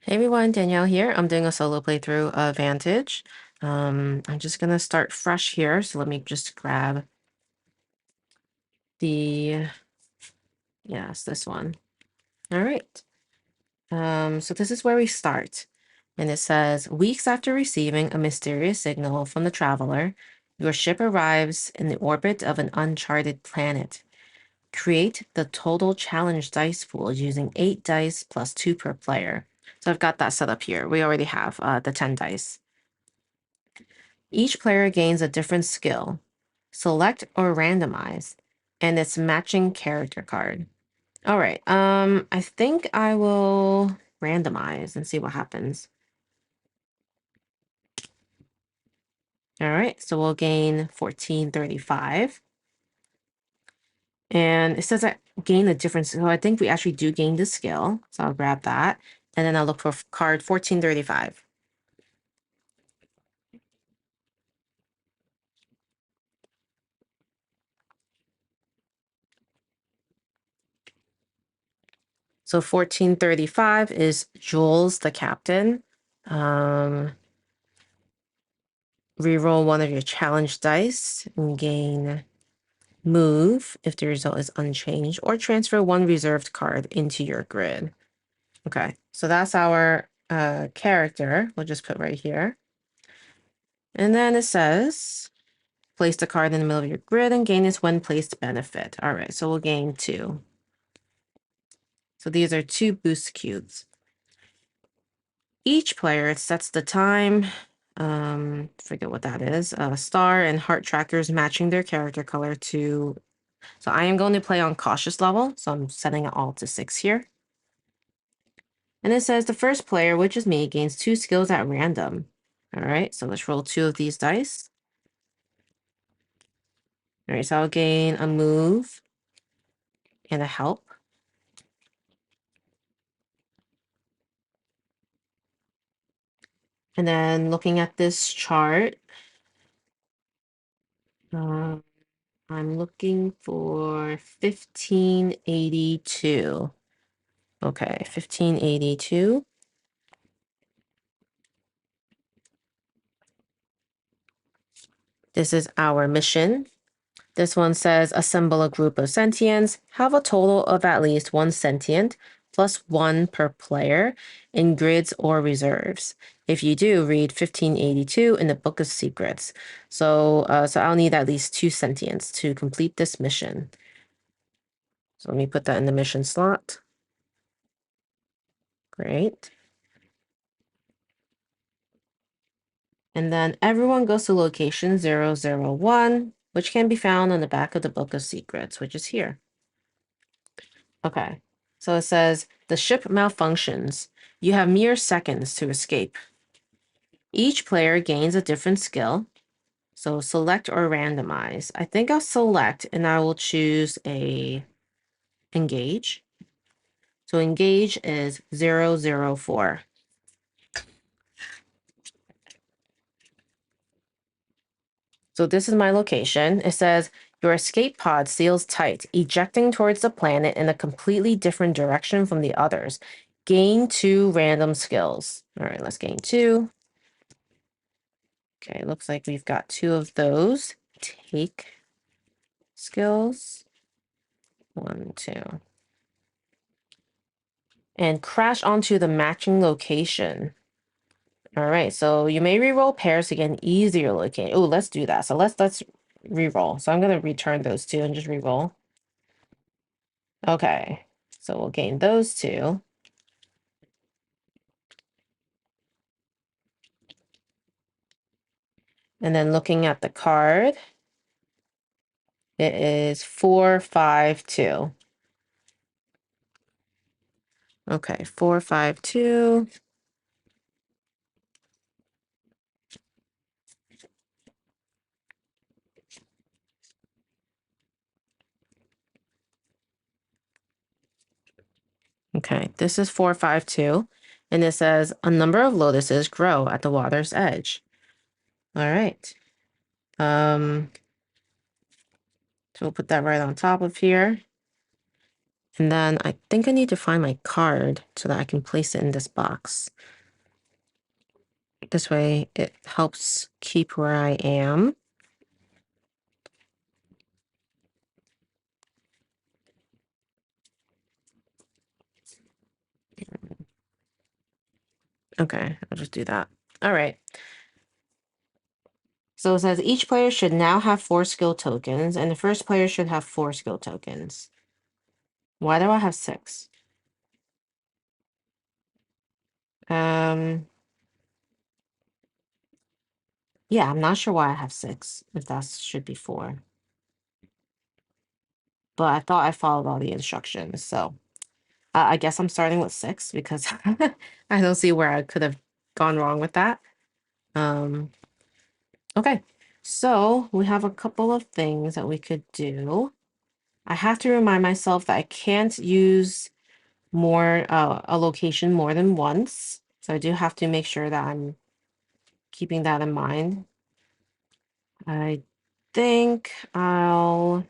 Hey everyone, Danielle here. I'm doing a solo playthrough of Vantage. I'm just gonna start fresh here, so let me just grab the, yes, this one. All right. So this is where we start. And it says, weeks after receiving a mysterious signal from the traveler, your ship arrives in the orbit of an uncharted planet. Create the total challenge dice pool using 8 dice plus 2 per player. So I've got that set up here. We already have the 10 dice. Each player gains a different skill. Select or randomize, and its matching character card. All right, I think I will randomize and see what happens. All right, so we'll gain 1435. And it says I gain a different, so I think we actually do gain the skill. So I'll grab that. And then I'll look for card 1435. So 1435 is Jules, the captain. Reroll one of your challenge dice and gain move if the result is unchanged, or transfer one reserved card into your grid. Okay, so that's our character. We'll just put right here. And then it says, place the card in the middle of your grid and gain its when placed benefit. All right, so we'll gain 2. So these are 2 boost cubes. Each player sets the time, forget what that is, star and heart trackers matching their character color to. So I am going to play on cautious level, so I'm setting it all to 6 here. And it says the first player, which is me, gains 2 skills at random. All right, so let's roll 2 of these dice. All right, so I'll gain a move and a help. And then looking at this chart, I'm looking for 1582. Okay, 1582. This is our mission. This one says assemble a group of sentients, have a total of at least 1 sentient, plus 1 per player in grids or reserves. If you do, read 1582 in the Book of Secrets. So I'll need at least 2 sentients to complete this mission. So let me put that in the mission slot. Great. And then everyone goes to location 001, which can be found on the back of the Book of Secrets, which is here. Okay, so it says the ship malfunctions. You have mere seconds to escape. Each player gains a different skill. So select or randomize. I think I'll select and I will choose a engage. So engage is 004. So this is my location. It says your escape pod seals tight, ejecting towards the planet in a completely different direction from the others. Gain 2 random skills. All right, let's gain 2. Okay, looks like we've got 2 of those. Take skills. 1, 2. And crash onto the matching location. All right, so you may reroll pairs to get an easier location. Oh, let's do that. So let's reroll. So I'm gonna return those 2 and just reroll. Okay, so we'll gain those 2. And then looking at the card, it is 452. Okay, 452. Okay, this is 452. And it says a number of lotuses grow at the water's edge. All right. So we'll put that right on top of here. And then I think I need to find my card so that I can place it in this box. This way it helps keep where I am. Okay, I'll just do that. All right. So it says each player should now have 4 skill tokens, and the first player should have 4 skill tokens. Why do I have 6? Yeah, I'm not sure why I have 6, if that should be 4. But I thought I followed all the instructions, so I guess I'm starting with 6 because I don't see where I could have gone wrong with that. Okay, so we have a couple of things that we could do. I have to remind myself that I can't use a location more than once. So I do have to make sure that I'm keeping that in mind. I think I'll...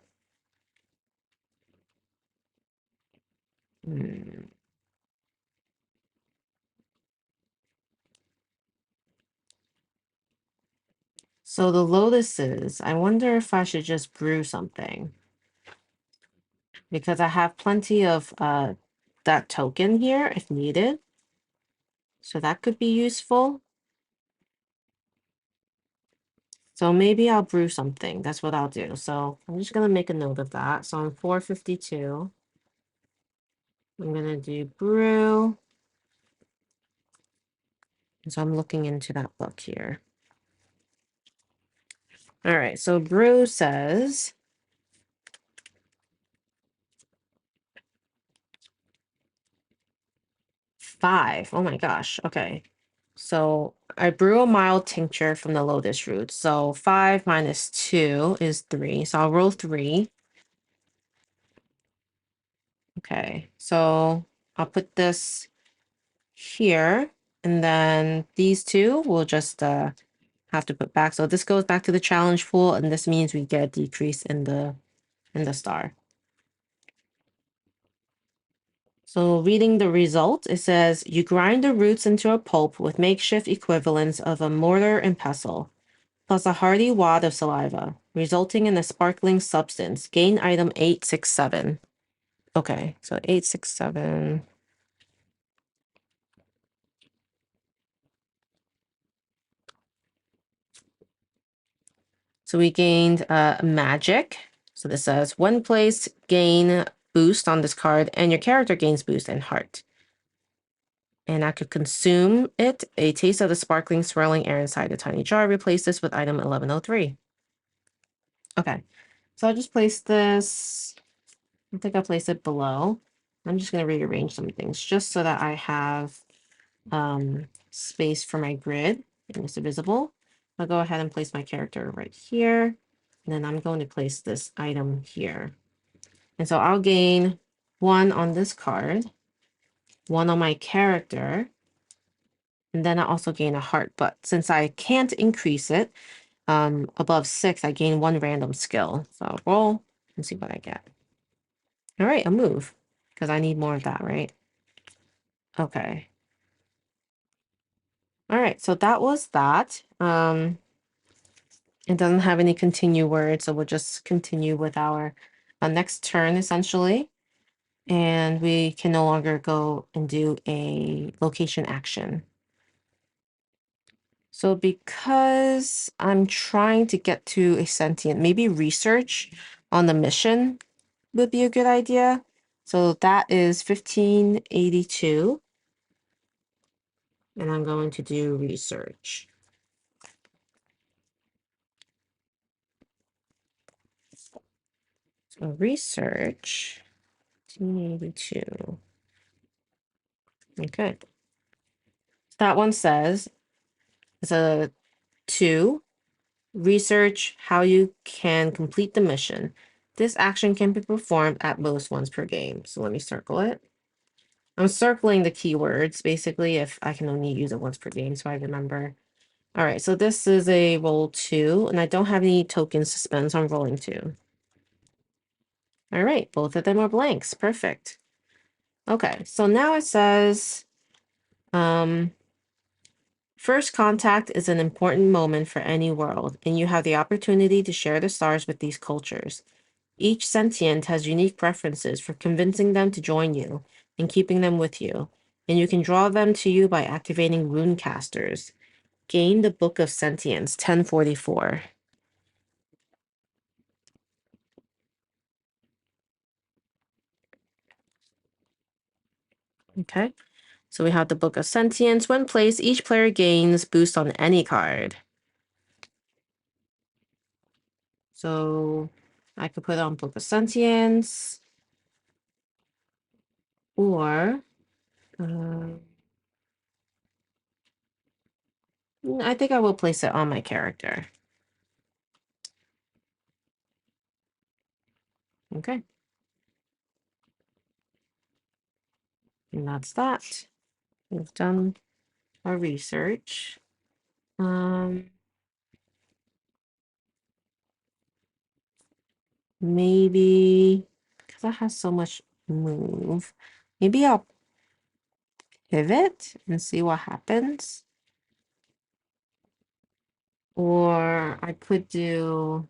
So the lotuses, I wonder if I should just brew something. Because I have plenty of that token here if needed. So that could be useful. So maybe I'll brew something. That's what I'll do. So I'm just going to make a note of that. So on 452, I'm going to do brew. So I'm looking into that book here. All right. So brew says 5. Oh my gosh. Okay. So I brew a mild tincture from the lotus root. So 5 minus 2 is 3. So I'll roll 3. Okay. So I'll put this here, and then these two will just have to put back. So this goes back to the challenge pool, and this means we get a decrease in the star. So reading the result, it says you grind the roots into a pulp with makeshift equivalents of a mortar and pestle, plus a hearty wad of saliva, resulting in a sparkling substance. Gain item 867. Okay, so 867. So we gained magic. So this says one place gain boost on this card, and your character gains boost and heart. And I could consume it. A taste of the sparkling, swirling air inside the tiny jar. Replace this with item 1103. Okay, so I'll just place this. I think I'll place it below. I'm just going to rearrange some things just so that I have space for my grid and it's visible. I'll go ahead and place my character right here. And then I'm going to place this item here. And so I'll gain 1 on this card, 1 on my character, and then I also gain a heart. But since I can't increase it above 6, I gain 1 random skill. So I'll roll and see what I get. All right, I'll move because I need more of that, right? Okay. All right, so that was that. It doesn't have any continue words, so we'll just continue with our next turn, essentially. And we can no longer go and do a location action. So because I'm trying to get to a sentient, maybe research on the mission would be a good idea. So that is 1582. And I'm going to do research. So research, 1582. Okay. That one says it's a 2. Research how you can complete the mission. This action can be performed at most once per game. So let me circle it. I'm circling the keywords, basically, if I can only use it once per game, so I remember. All right, so this is a roll 2, and I don't have any tokens to spend, so I'm rolling 2. All right, both of them are blanks. Perfect. Okay, so now it says, first contact is an important moment for any world, and you have the opportunity to share the stars with these cultures. Each sentient has unique preferences for convincing them to join you and keeping them with you, and you can draw them to you by activating rune casters. Gain the Book of Sentience, 1044. Okay, so we have the Book of Sentience. When placed, each player gains boost on any card. So I could put on Book of Sentience, or I think I will place it on my character. Okay. And that's that. We've done our research. Maybe because that has so much move. Maybe I'll pivot and see what happens. Or I could do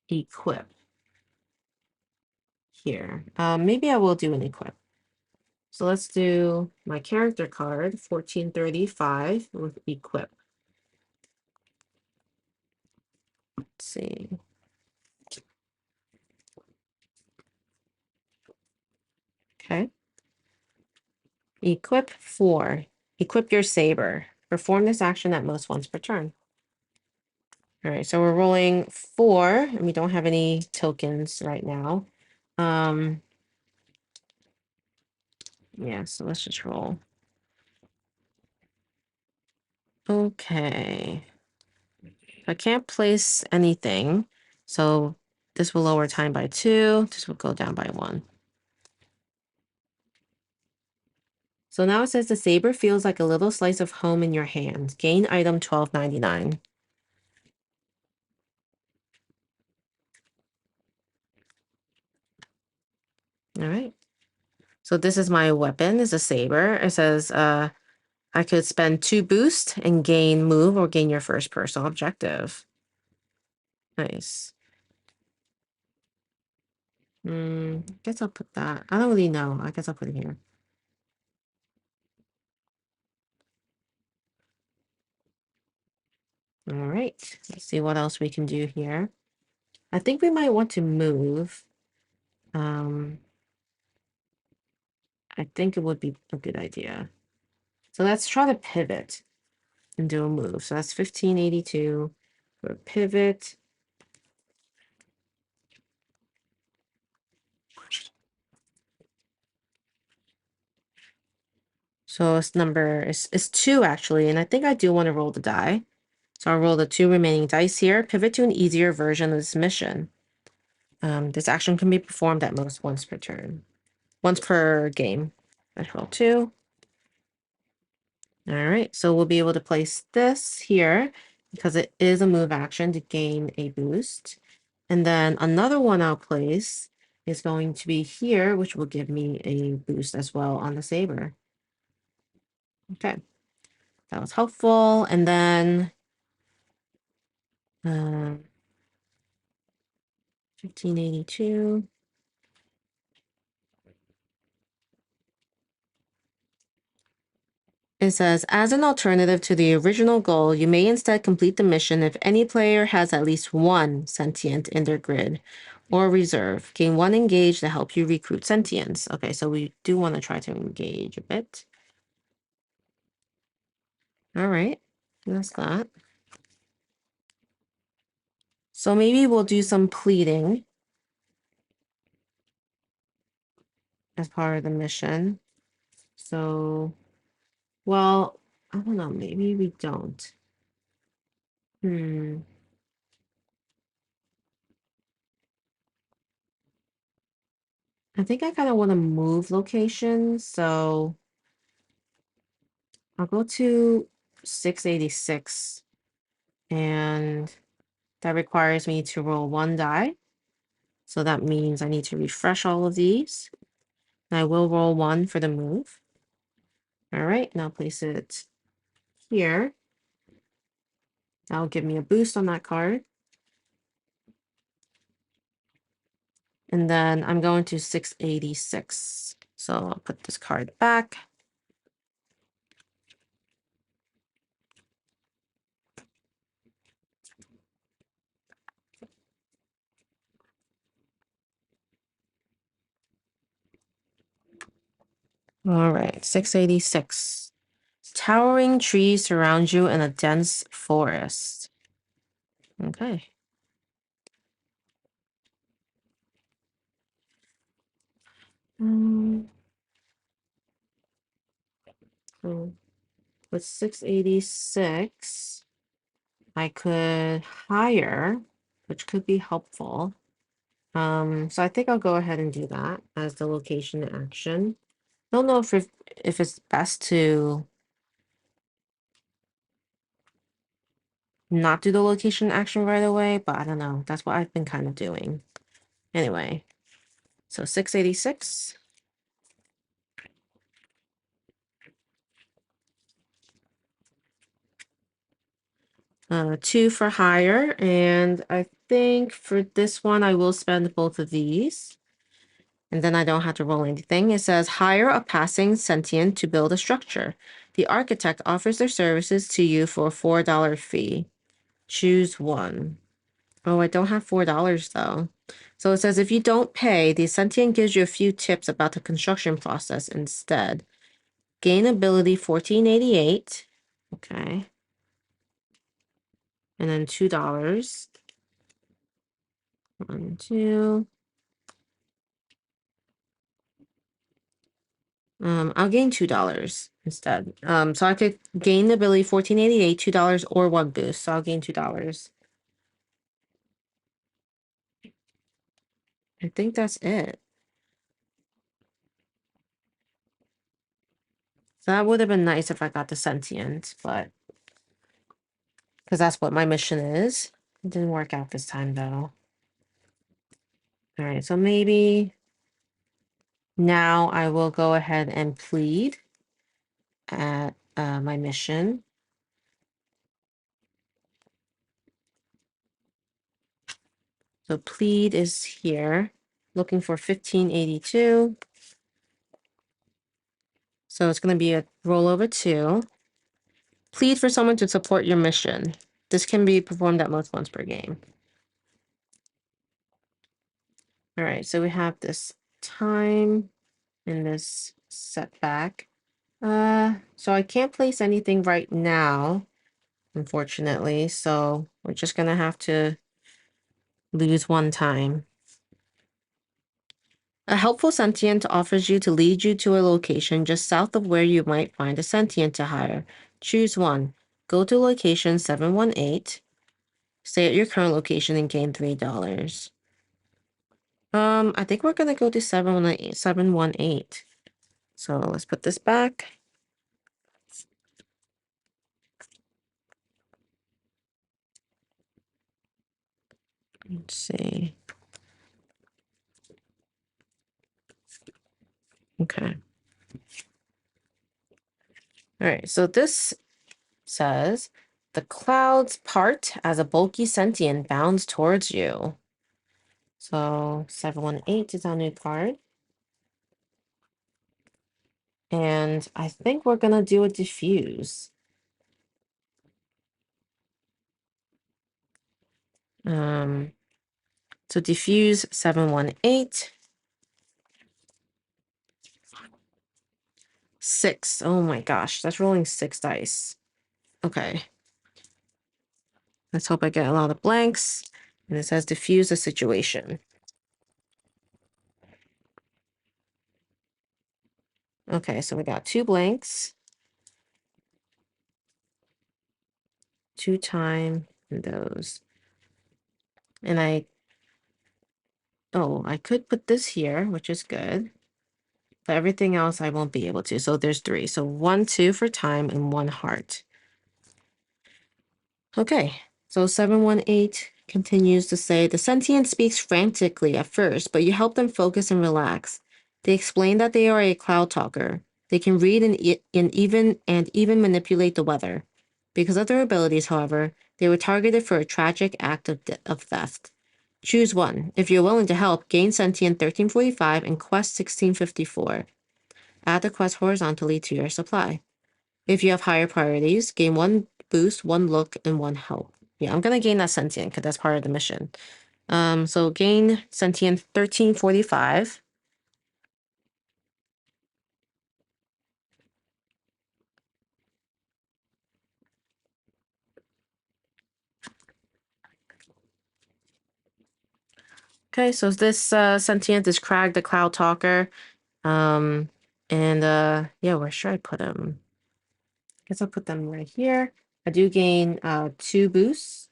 equip here. Maybe I will do an equip. So let's do my character card, 1435 with equip. Let's see. Okay. Equip 4. Equip your saber. Perform this action at most once per turn. All right, so we're rolling 4, and we don't have any tokens right now. Yeah, so let's just roll. Okay. I can't place anything, so this will lower time by 2. This will go down by 1. So now it says the saber feels like a little slice of home in your hand. Gain item 12.99. All right. So this is my weapon, is a saber. It says I could spend 2 boost and gain move or gain your first personal objective. Nice. Guess I'll put that. I don't really know. I guess I'll put it here. All right. Let's see what else we can do here. I think we might want to move. I think it would be a good idea. So let's try to pivot and do a move. So that's 1582 for a pivot. So this number is 2 actually, and I think I do want to roll the die. So I'll roll the 2 remaining dice here. Pivot to an easier version of this mission. This action can be performed at most once per turn. Once per game. Let's roll 2. All right, so we'll be able to place this here because it is a move action to gain a boost. And then another one I'll place is going to be here, which will give me a boost as well on the saber. Okay, that was helpful. And then 1582. It says, as an alternative to the original goal, you may instead complete the mission if any player has at least 1 sentient in their grid or reserve. Gain 1 engage to help you recruit sentience. Okay, so we do want to try to engage a bit. All right, that's that. So maybe we'll do some pleading as part of the mission. So, well, I don't know, maybe we don't. I think I kind of want to move locations, so I'll go to 686, and that requires me to roll 1 die. So that means I need to refresh all of these. I will roll 1 for the move. All right, now place it here. That'll give me a boost on that card. And then I'm going to 686. So I'll put this card back. All right, 686. Towering trees surround you in a dense forest. Okay. So with 686, I could hire, which could be helpful. So I think I'll go ahead and do that as the location action. I don't know if it's best to not do the location action right away, but I don't know. That's what I've been kind of doing. Anyway, so 686. 2 for hire, and I think for this one I will spend both of these. And then I don't have to roll anything. It says hire a passing sentient to build a structure. The architect offers their services to you for a $4 fee. Choose one. Oh, I don't have $4 though. So it says if you don't pay, the sentient gives you a few tips about the construction process instead. Gain ability 1488. Okay. And then $2. 1, 2. I'll gain $2 instead. So I could gain the ability 1488, $2 or 1 boost. So I'll gain $2. I think that's it. So that would have been nice if I got the sentient, but because that's what my mission is. It didn't work out this time though. All right, so maybe now I will go ahead and plead at my mission. So plead is here, looking for 1582. So it's going to be a rollover 2. Plead for someone to support your mission. This can be performed at most once per game. All right, so we have this time and this setback. So I can't place anything right now, unfortunately. So we're just gonna have to lose 1 time. A helpful sentient offers you to lead you to a location just south of where you might find a sentient to hire. Choose one. Go to location 718. Stay at your current location and gain $3. I think we're gonna go to 718, 718. So let's put this back. Let's see. Okay. All right, so this says the clouds part as a bulky sentient bounds towards you. So 718 is our new card. And I think we're gonna do a diffuse. So diffuse 718. 6. Oh my gosh, that's rolling 6 dice. Okay. Let's hope I get a lot of blanks. And it says diffuse the situation. Okay, so we got 2 blanks. 2 time those. And I could put this here, which is good. But everything else I won't be able to. So there's 3. So 1, 2 for time and 1 heart. Okay, so 718 continues to say, the sentient speaks frantically at first, but you help them focus and relax. They explain that they are a cloud talker. They can read and even manipulate the weather. Because of their abilities, however, they were targeted for a tragic act of theft. Choose one. If you're willing to help, gain Sentient 1345 and Quest 1654. Add the quest horizontally to your supply. If you have higher priorities, gain one boost, one look, and one help. Yeah, I'm gonna gain that Sentient because that's part of the mission. So gain Sentient 1345. Okay, so this Sentient is Crag the Cloud Talker. Um, and yeah, where should I put him? I guess I'll put them right here. I do gain 2 boosts.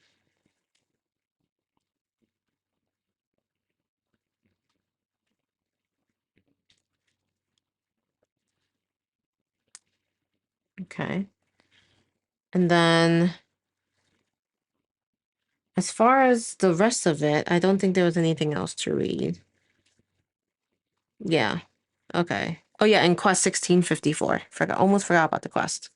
Okay. And then as far as the rest of it, I don't think there was anything else to read. Yeah. Okay. Oh yeah, and quest 1654. Almost forgot about the quest.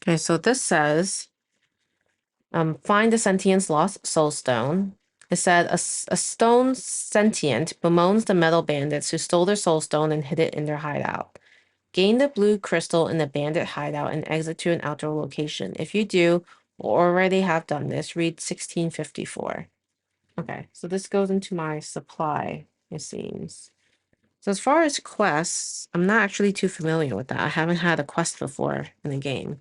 Okay, so this says find the sentient's lost soul stone. It said a stone sentient bemoans the metal bandits who stole their soul stone and hid it in their hideout. Gain the blue crystal in the bandit hideout and exit to an outdoor location. If you do, or already have done this, read 1654. Okay, so this goes into my supply, it seems. So as far as quests, I'm not actually too familiar with that. I haven't had a quest before in the game.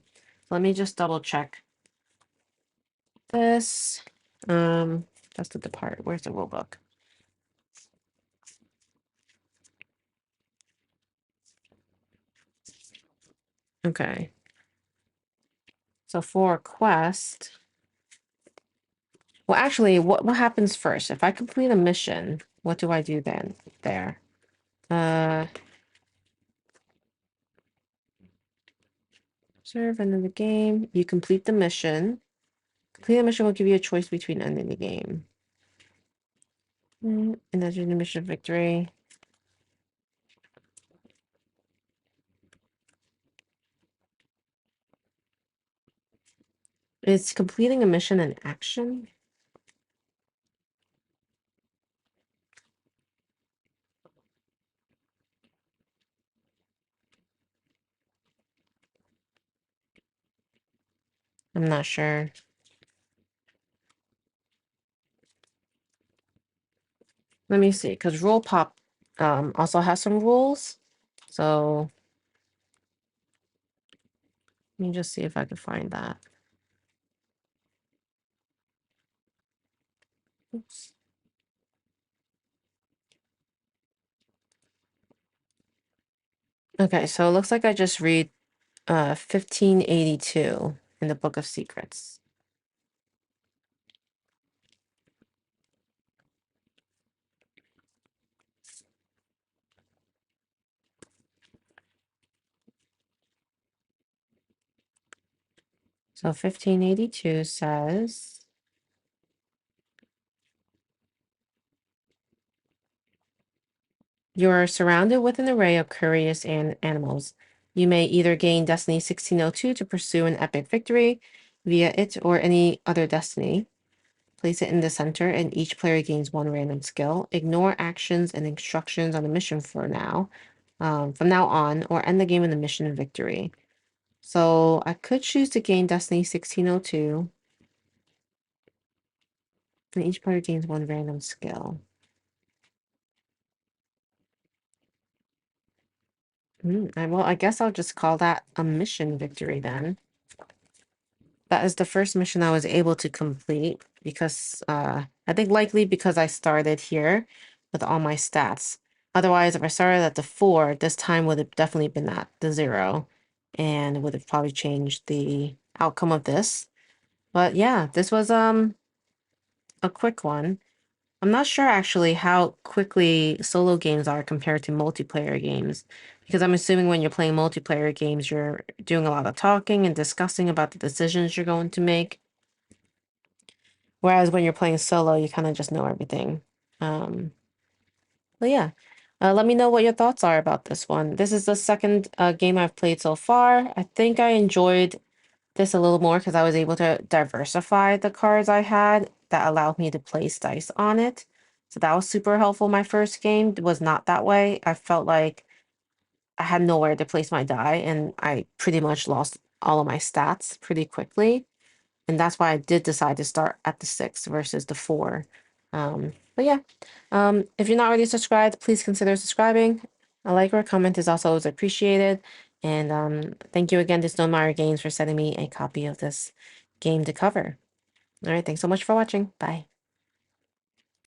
Let me just double check this. That's the depart. Where's the rulebook? Okay. So for a quest, well, actually, what happens first? If I complete a mission, what do I do then? There. Uh, serve end of the game. You complete the mission. Complete the mission will give you a choice between ending the game. And that's your mission victory. Is completing a mission an action? I'm not sure. Let me see, because Roll Pop also has some rules. So let me just see if I can find that. Oops. Okay, so it looks like I just read 1582 in the Book of Secrets. So 1582 says, you're surrounded with an array of curious animals. You may either gain Destiny 1602 to pursue an epic victory via it or any other destiny. Place it in the center, and each player gains 1 random skill. Ignore actions and instructions on the mission for now, from now on, or end the game in the mission and victory. So I could choose to gain Destiny 1602. And each player gains 1 random skill. Well, I guess I'll just call that a mission victory then. That is the first mission I was able to complete because I think likely because I started here with all my stats. Otherwise, if I started at the 4, this time would have definitely been at the 0 and would have probably changed the outcome of this. But yeah, this was a quick one. I'm not sure actually how quickly solo games are compared to multiplayer games Because I'm assuming when you're playing multiplayer games, you're doing a lot of talking and discussing about the decisions you're going to make. Whereas when you're playing solo, you kind of just know everything. Um, but yeah, let me know what your thoughts are about this one. This is the second game I've played so far. I think I enjoyed this a little more because I was able to diversify the cards I had that allowed me to place dice on it. So that was super helpful. My first game was not that way. I felt like I had nowhere to place my die, and I pretty much lost all of my stats pretty quickly. And that's why I did decide to start at the 6 versus the 4. But yeah, if you're not already subscribed, please consider subscribing. A like or a comment is also always appreciated. And thank you again to Stonemaier Games for sending me a copy of this game to cover. All right, thanks so much for watching. Bye.